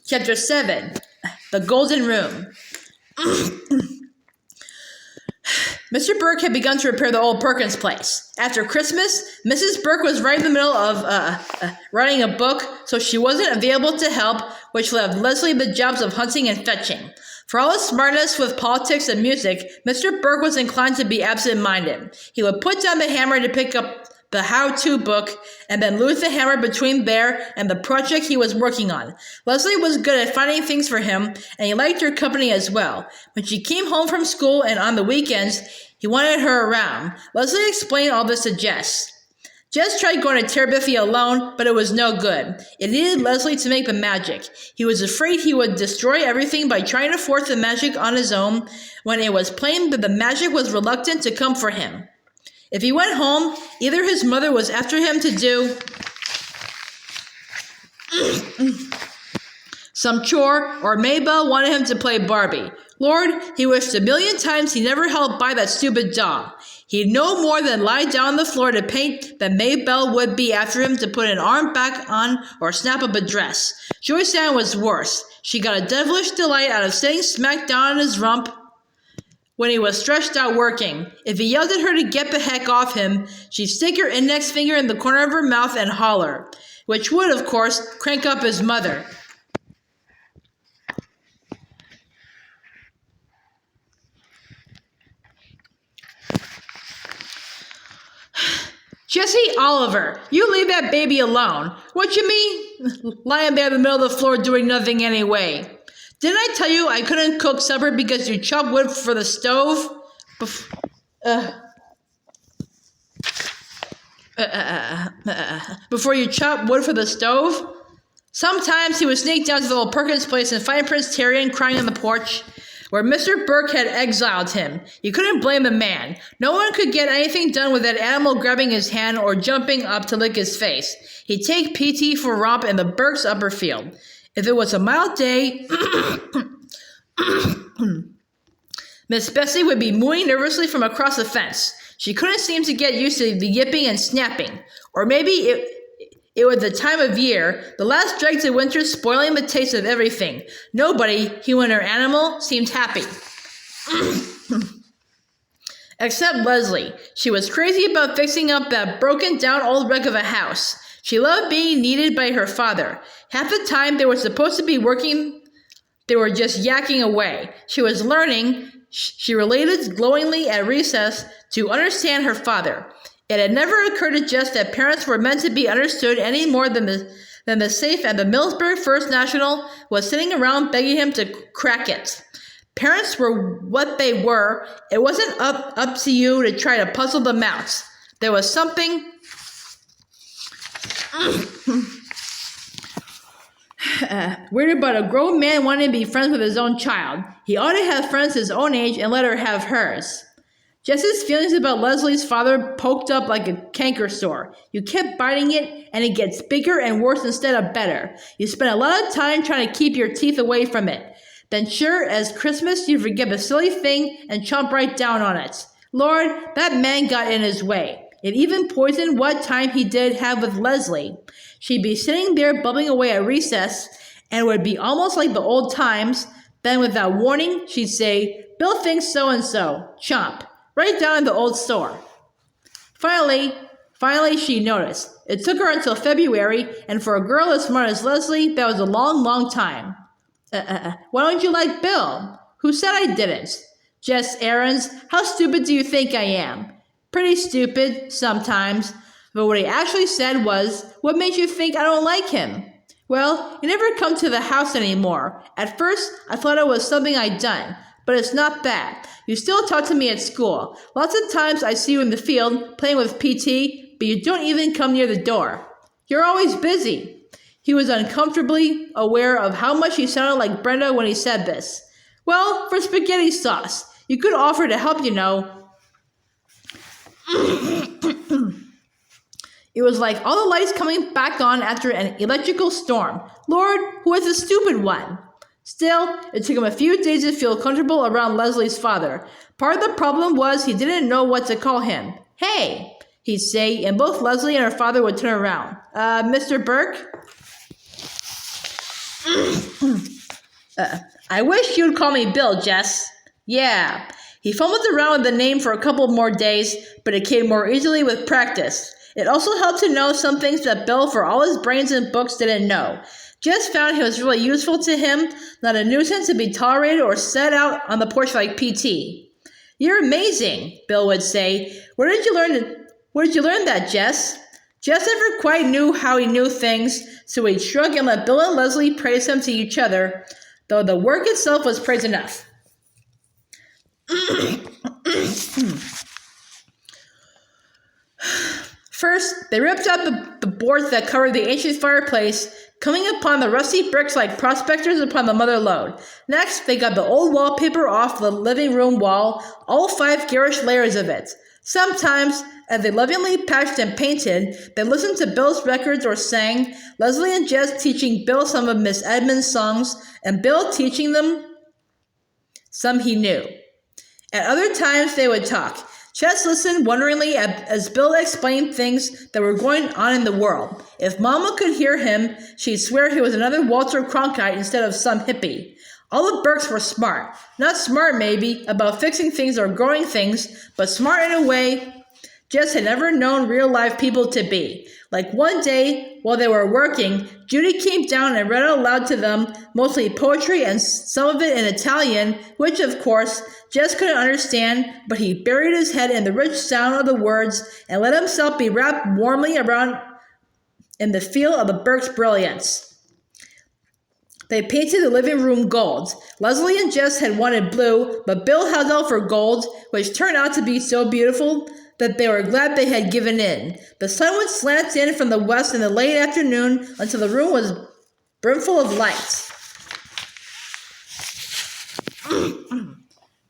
Chapter 7, The Golden Room. Mr. Burke had begun to repair the old Perkins place. After Christmas, Mrs. Burke was right in the middle of writing a book, so she wasn't available to help, which left Leslie the jobs of hunting and fetching. For all his smartness with politics and music, Mr. Burke was inclined to be absent-minded. He would put down the hammer to pick up the how-to book, and then lose the hammer between there and the project he was working on. Leslie was good at finding things for him, and he liked her company as well. When she came home from school and on the weekends, he wanted her around. Leslie explained all this to Jess. Jess tried going to Terabithia alone, but it was no good. It needed Leslie to make the magic. He was afraid he would destroy everything by trying to force the magic on his own, when it was plain that the magic was reluctant to come for him. If he went home, either his mother was after him to do some chore, or Maybelle wanted him to play Barbie. Lord, he wished a million times he never helped buy that stupid doll. He'd no more than lie down on the floor to paint than Maybelle would be after him to put an arm back on or snap up a dress. Joyce Ann was worse. She got a devilish delight out of sitting smack down on his rump when he was stretched out working. If he yelled at her to get the heck off him, she'd stick her index finger in the corner of her mouth and holler, which would, of course, crank up his mother. Jessie Oliver, you leave that baby alone. What you mean? Lying there in the middle of the floor doing nothing anyway. Didn't I tell you I couldn't cook supper because you chopped wood for the stove? Before you chopped wood for the stove? Sometimes he would sneak down to the old Perkins place and find Prince Terrian crying on the porch, where Mr. Burke had exiled him. You couldn't blame the man. No one could get anything done with that animal grabbing his hand or jumping up to lick his face. He'd take PT for a romp in the Burke's upper field. If it was a mild day, Miss Bessie would be mooing nervously from across the fence. She couldn't seem to get used to the yipping and snapping. Or maybe it was the time of year, the last dregs of winter spoiling the taste of everything. Nobody, human or animal, seemed happy. Except Leslie. She was crazy about fixing up that broken-down old wreck of a house. She loved being needed by her father. Half the time they were supposed to be working, they were just yakking away. She was learning, she related glowingly at recess, to understand her father. It had never occurred to Jess that parents were meant to be understood any more than the safe at the Millsburg First National was sitting around begging him to crack it. Parents were what they were. It wasn't up to you to try to puzzle them out. There was something weird about a grown man wanting to be friends with his own child. He ought to have friends his own age and let her have hers. Jess's feelings about Leslie's father poked up like a canker sore. You kept biting it, and it gets bigger and worse instead of better. You spent a lot of time trying to keep your teeth away from it. Then sure as Christmas, you forget the silly thing and chomp right down on it. Lord, that man got in his way. It even poisoned what time he did have with Leslie. She'd be sitting there bubbling away at recess, and it would be almost like the old times. Then without warning, she'd say, Bill thinks so-and-so. Chomp. Right down in the old store. Finally, she noticed. It took her until February, and for a girl as smart as Leslie, that was a long, long time. Why don't you like Bill? Who said I didn't? Jess Aarons, how stupid do you think I am? Pretty stupid, sometimes. But what he actually said was, what made you think I don't like him? Well, you never come to the house anymore. At first, I thought it was something I'd done. But it's not that. You still talk to me at school. Lots of times I see you in the field, playing with PT, but you don't even come near the door. You're always busy. He was uncomfortably aware of how much he sounded like Brenda when he said this. Well, for spaghetti sauce. You could offer to help, you know. It was like all the lights coming back on after an electrical storm. Lord, who was the stupid one? Still, it took him a few days to feel comfortable around Leslie's father. Part of the problem was he didn't know what to call him. Hey, he'd say, and both Leslie and her father would turn around. Mr. Burke? I wish you'd call me Bill, Jess. Yeah. He fumbled around with the name for a couple more days, but it came more easily with practice. It also helped to know some things that Bill, for all his brains and books, didn't know. Jess found he was really useful to him, not a nuisance to be tolerated or set out on the porch like PT. You're amazing, Bill would say. Where did you learn that, Jess? Jess never quite knew how he knew things, so he'd shrug and let Bill and Leslie praise him to each other, though the work itself was praise enough. First, they ripped out the boards that covered the ancient fireplace, coming upon the rusty bricks like prospectors upon the mother lode. Next, they got the old wallpaper off the living room wall, all 5 garish layers of it. Sometimes, as they lovingly patched and painted, they listened to Bill's records or sang, Leslie and Jess teaching Bill some of Miss Edmund's songs, and Bill teaching them some he knew. At other times, they would talk. Jess listened wonderingly as Bill explained things that were going on in the world. If Mama could hear him, she'd swear he was another Walter Cronkite instead of some hippie. All the Burkes were smart. Not smart, maybe, about fixing things or growing things, but smart in a way Jess had never known real-life people to be. Like one day, while they were working, Judy came down and read out loud to them, mostly poetry and some of it in Italian, which, of course, Jess couldn't understand, but he buried his head in the rich sound of the words and let himself be wrapped warmly around in the feel of the Burke's brilliance. They painted the living room gold. Leslie and Jess had wanted blue, but Bill held out for gold, which turned out to be so beautiful that they were glad they had given in. The sun would slant in from the west in the late afternoon until the room was brimful of light.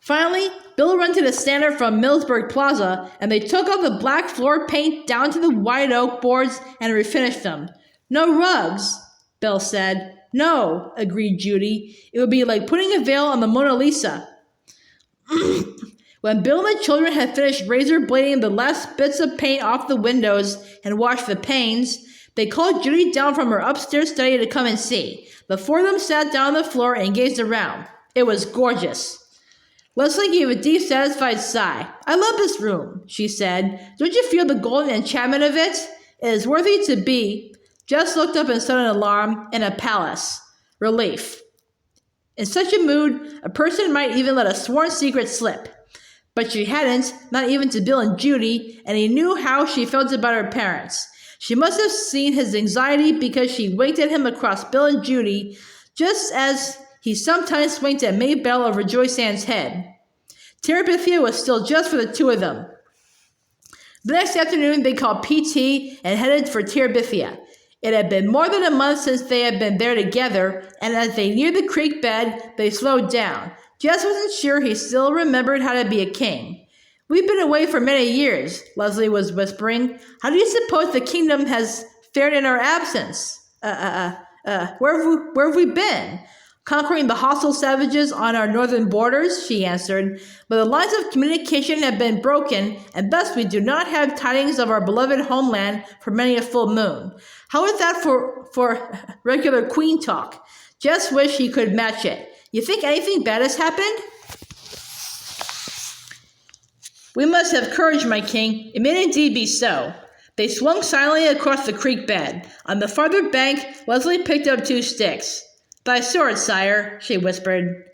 Finally, Bill rented a standard from Millsburg Plaza, and they took off the black floor paint down to the white oak boards and refinished them. No rugs, Bill said. No, agreed Judy. It would be like putting a veil on the Mona Lisa. When Bill and the children had finished razor blading the last bits of paint off the windows and washed the panes, they called Judy down from her upstairs study to come and see. The 4 of them sat down on the floor and gazed around. It was gorgeous. Leslie gave a deep, satisfied sigh. I love this room, she said. Don't you feel the golden enchantment of it? It is worthy to be. Jess looked up in sudden alarm. In a palace. Relief. In such a mood, a person might even let a sworn secret slip. But she hadn't, not even to Bill and Judy, and he knew how she felt about her parents. She must have seen his anxiety because she winked at him across Bill and Judy, just as he sometimes winked at Maybelle over Joyce Ann's head. Terabithia was still just for the 2 of them. The next afternoon, they called PT and headed for Terabithia. It had been more than a month since they had been there together, and as they neared the creek bed, they slowed down. Jess wasn't sure he still remembered how to be a king. We've been away for many years, Leslie was whispering. How do you suppose the kingdom has fared in our absence? Where have we been? Conquering the hostile savages on our northern borders, she answered. But the lines of communication have been broken, and thus we do not have tidings of our beloved homeland for many a full moon. How is that for regular queen talk? Jess wished he could match it. You think anything bad has happened? We must have courage, my king. It may indeed be so. They swung silently across the creek bed. On the farther bank, Leslie picked up 2 sticks. Thy sword, sire, she whispered.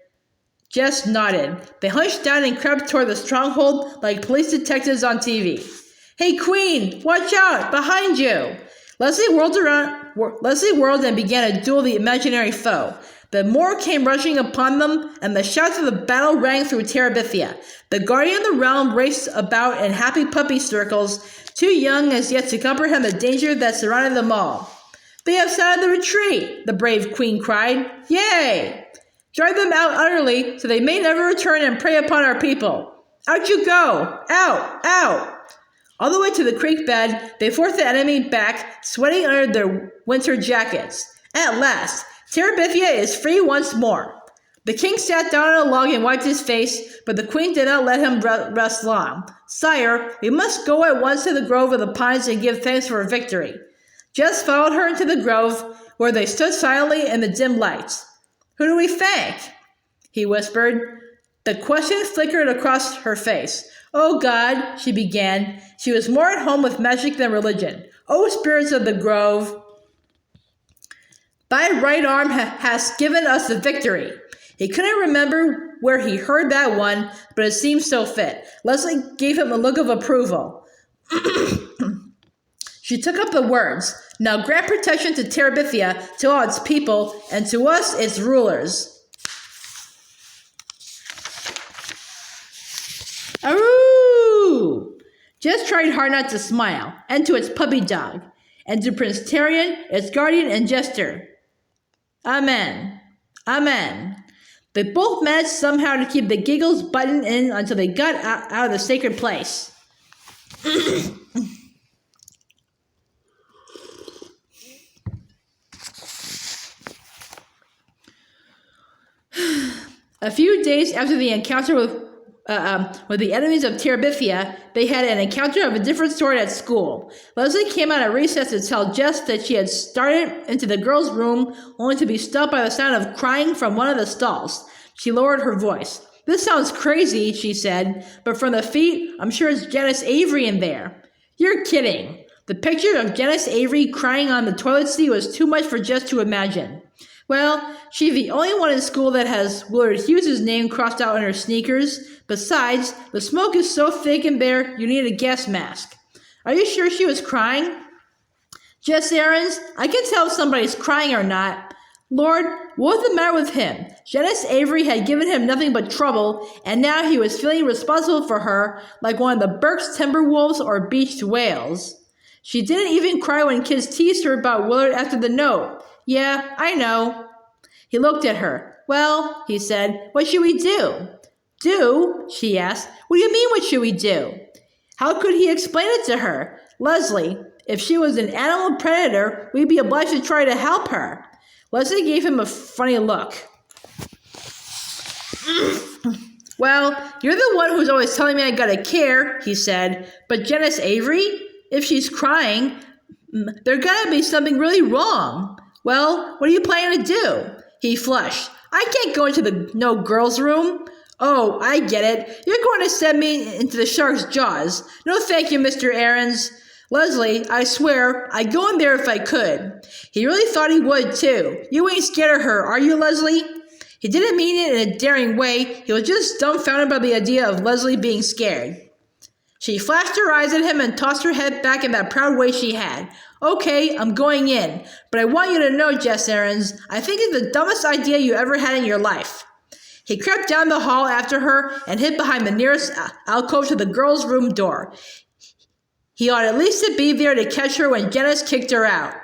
Jess nodded. They hunched down and crept toward the stronghold like police detectives on TV. Hey, queen, watch out, behind you! Leslie whirled and began to duel the imaginary foe. The more came rushing upon them, and the shouts of the battle rang through Terabithia. The guardian of the realm raced about in happy puppy circles, too young as yet to comprehend the danger that surrounded them all. They have sounded the retreat, the brave queen cried. Yay! Drive them out utterly, so they may never return and prey upon our people. Out you go! Out! Out! All the way to the creek bed, they forced the enemy back, sweating under their winter jackets. At last, Terabithia is free once more. The king sat down on a log and wiped his face, but the queen did not let him rest long. Sire, we must go at once to the grove of the pines and give thanks for victory. Jess followed her into the grove, where they stood silently in the dim lights. "Who do we thank?" he whispered. The question flickered across her face. "Oh God," she began. She was more at home with magic than religion. "Oh spirits of the grove, thy right arm has given us the victory." He couldn't remember where he heard that one, but it seemed so fit. Leslie gave him a look of approval. She took up the words. "Now grant protection to Terabithia, to all its people, and to us, its rulers." Aroo! Jess tried hard not to smile, and to its puppy dog, and to Prince Tarian, its guardian and jester. Amen. Amen. They both managed somehow to keep the giggles buttoned in until they got out of the sacred place. A few days after the encounter with the enemies of Terabithia, they had an encounter of a different sort at school. Leslie came out at recess to tell Jess that she had started into the girls' room only to be stopped by the sound of crying from one of the stalls. She lowered her voice. "This sounds crazy," she said, "but from the feet, I'm sure it's Janice Avery in there." "You're kidding." The picture of Janice Avery crying on the toilet seat was too much for Jess to imagine. "Well, she's the only one in school that has Willard Hughes' name crossed out on her sneakers. Besides, the smoke is so thick in there, you need a gas mask." "Are you sure she was crying?" "Jess Aarons, I can tell if somebody's crying or not. Lord, what was the matter with him? Janice Avery had given him nothing but trouble, and now he was feeling responsible for her like one of the Burke's Timberwolves or beached whales. She didn't even cry when kids teased her about Willard after the note. Yeah, I know." He looked at her. "Well," he said, "what should we do?" "Do?" she asked. "What do you mean, what should we do?" How could he explain it to her? "Leslie, if she was an animal predator, we'd be obliged to try to help her." Leslie gave him a funny look. "Well, you're the one who's always telling me I gotta care," he said. "But Janice Avery? If she's crying, there gotta be something really wrong. Well, what are you planning to do?" He flushed. "I can't go into the no girls' room." "Oh, I get it. You're going to send me into the shark's jaws. No thank you, Mr. Aarons." "Leslie, I swear, I'd go in there if I could." He really thought he would, too. "You ain't scared of her, are you, Leslie?" He didn't mean it in a daring way. He was just dumbfounded by the idea of Leslie being scared. She flashed her eyes at him and tossed her head back in that proud way she had. "Okay, I'm going in. But I want you to know, Jess Aarons, I think it's the dumbest idea you ever had in your life." He crept down the hall after her and hid behind the nearest alcove to the girls' room door. He ought at least to be there to catch her when Janice kicked her out.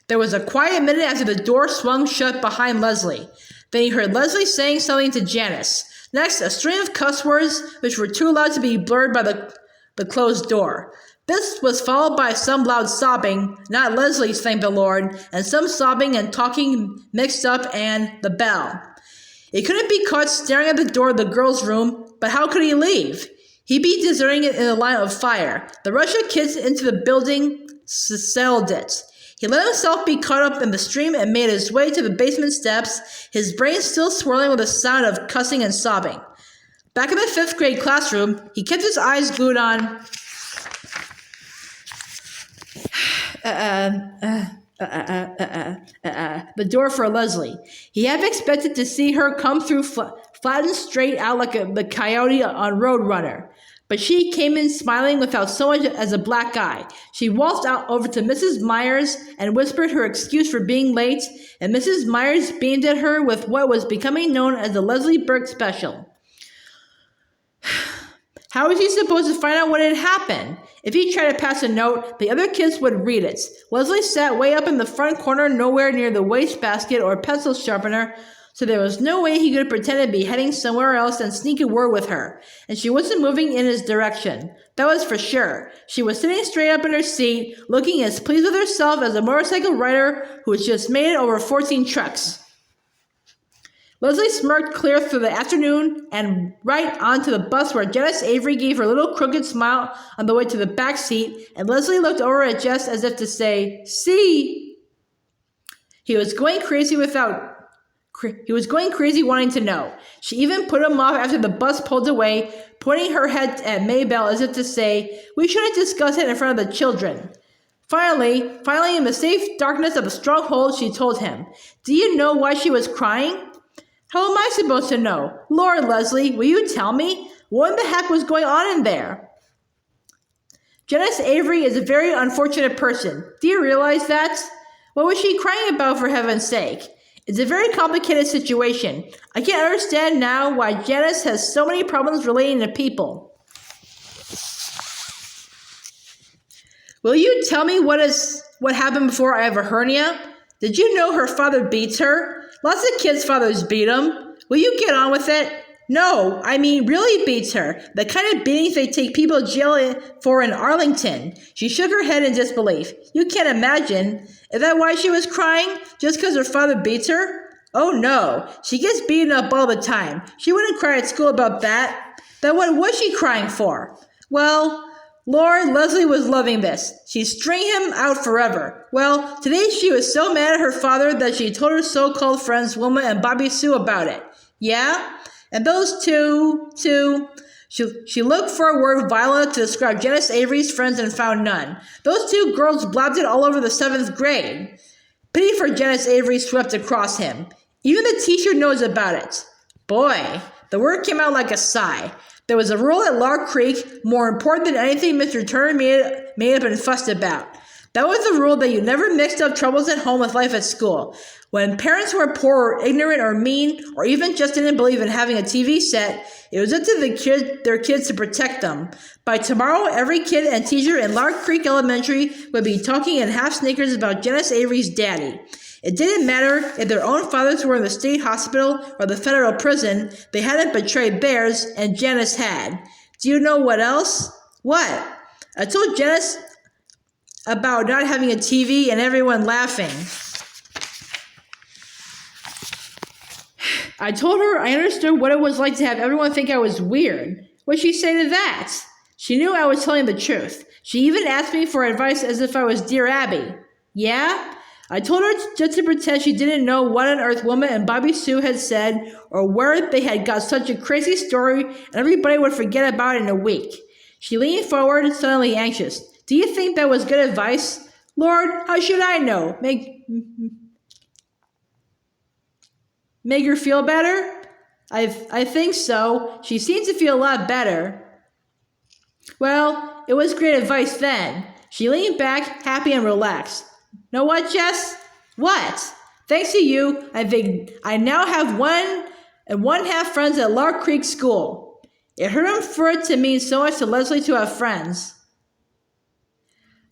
There was a quiet minute after the door swung shut behind Leslie. Then he heard Leslie saying something to Janice. Next, a string of cuss words which were too loud to be blurred by the closed door. This was followed by some loud sobbing, not Leslie's, thank the Lord, and some sobbing and talking mixed up, and the bell. He couldn't be caught staring at the door of the girls' room, but how could he leave? He'd be deserting it in a line of fire. The rush of kids into the building settled it. He let himself be caught up in the stream and made his way to the basement steps, his brain still swirling with the sound of cussing and sobbing. Back in the 5th grade classroom, he kept his eyes glued on the door for Leslie. He had expected to see her come through flattened straight out like the coyote on Roadrunner. But she came in smiling without so much as a black eye. She waltzed out over to Mrs. Myers and whispered her excuse for being late, and Mrs. Myers beamed at her with what was becoming known as the Leslie Burke special. How was he supposed to find out what had happened? If he tried to pass a note, the other kids would read it. Leslie sat way up in the front corner, nowhere near the wastebasket or pencil sharpener, so there was no way he could pretend to be heading somewhere else and sneak a word with her. And she wasn't moving in his direction. That was for sure. She was sitting straight up in her seat, looking as pleased with herself as a motorcycle rider who has just made it over 14 trucks. Leslie smirked clear through the afternoon and right onto the bus where Janice Avery gave her little crooked smile on the way to the back seat, and Leslie looked over at Jess as if to say, "See?" He was going crazy wanting to know. She even put him off after the bus pulled away, pointing her head at Maybelle as if to say, "We shouldn't discuss it in front of the children." Finally, in the safe darkness of the stronghold, she told him, "Do you know why she was crying?" "How am I supposed to know? Lord, Leslie, will you tell me? What in the heck was going on in there?" Janice Avery is a very unfortunate person. Do you realize that? What was she crying about, for heaven's sake? It's a very complicated situation. I can't understand now why Janice has so many problems relating to people. Will you tell me what happened before I have a hernia? Did you know her father beats her? Lots of kids' fathers beat them. Will you get on with it? No, I mean really beats her. The kind of beatings they take people to jail for in Arlington. She shook her head in disbelief. You can't imagine. Is that why she was crying? Just because her father beats her? Oh no, she gets beaten up all the time. She wouldn't cry at school about that. Then what was she crying for? Well, Lord, Leslie was loving this. She'd string him out forever. Well, today she was so mad at her father that she told her so-called friends Wilma and Bobby Sue about it. Yeah? And those two, she looked for a word violent to describe Janice Avery's friends and found none. Those two girls blabbed it all over the 7th grade. Pity for Janice Avery swept across him. Even the teacher knows about it. Boy, the word came out like a sigh. There was a rule at Lark Creek more important than anything Mr. Turner made up and fussed about. That was the rule that you never mixed up troubles at home with life at school. When parents were poor or ignorant or mean or even just didn't believe in having a TV set, it was up to their kids to protect them. By tomorrow, every kid and teacher in Lark Creek Elementary would be talking in half sneakers about Janice Avery's daddy. It didn't matter if their own fathers were in the state hospital or the federal prison, they hadn't betrayed theirs, and Janice had. Do you know what else? What? I told Janice about not having a TV and everyone laughing. I told her I understood what it was like to have everyone think I was weird. What'd she say to that? She knew I was telling the truth. She even asked me for advice as if I was Dear Abby. Yeah? I told her just to pretend she didn't know what on earth Wilma and Bobby Sue had said or where they had got such a crazy story and everybody would forget about it in a week. She leaned forward, suddenly anxious. Do you think that was good advice? Lord, how should I know? Make her feel better? I think so. She seems to feel a lot better. Well, it was great advice then. She leaned back, happy and relaxed. Know what, Jess? What? Thanks to you, I think I now have 1.5 friends at Lark Creek School. It hurt him for it to mean so much to Leslie to have friends.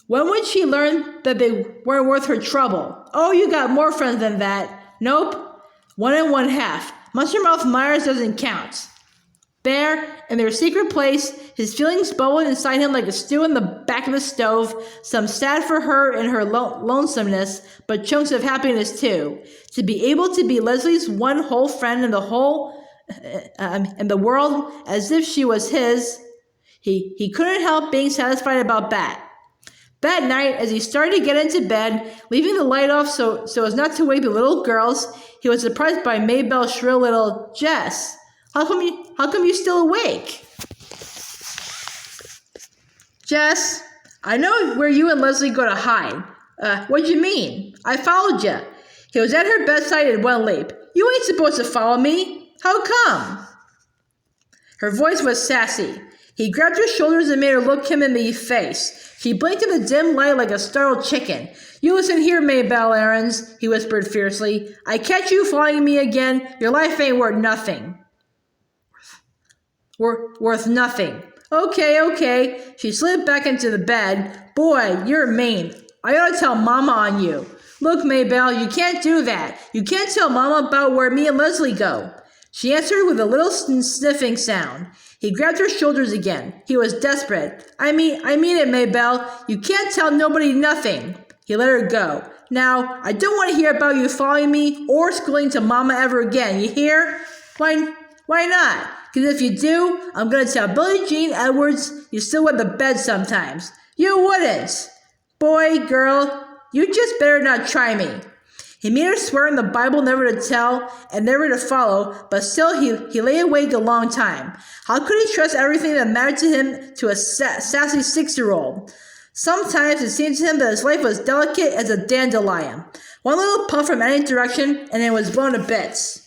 When would she learn that they weren't worth her trouble? Oh, you got more friends than that. Nope. 1.5. Monster Mouth Myers doesn't count. There, in their secret place, his feelings bubbled inside him like a stew in the back of the stove, some sad for her in her lonesomeness, but chunks of happiness too. To be able to be Leslie's one whole friend in the world, as if she was his, he couldn't help being satisfied about that. That night, as he started to get into bed, leaving the light off so as not to wake the little girls, he was surprised by Maybelle's shrill little, Jess, how come you still awake? Jess, I know where you and Leslie go to hide. What'd you mean? I followed you. He was at her bedside in one leap. You ain't supposed to follow me. How come? Her voice was sassy. He grabbed her shoulders and made her look him in the face. She blinked in the dim light like a startled chicken. You listen here, Maybelle Aarons, he whispered fiercely. I catch you following me again, your life ain't worth nothing. Worth nothing. Okay. She slid back into the bed. Boy, you're mean. I ought to tell Mama on you. Look, Maybelle, you can't do that. You can't tell Mama about where me and Leslie go. She answered with a little sniffing sound. He grabbed her shoulders again. He was desperate. I mean it, Maybelle. You can't tell nobody nothing. He let her go. Now, I don't want to hear about you following me or schooling to Mama ever again, you hear? Why not? Because if you do, I'm going to tell Billie Jean Edwards you still wet the bed sometimes. You wouldn't. Boy, girl, you just better not try me. He made her swear in the Bible never to tell and never to follow, but still he lay awake a long time. How could he trust everything that mattered to him to a sassy 6-year-old? Sometimes it seemed to him that his life was delicate as a dandelion. One little puff from any direction, and it was blown to bits.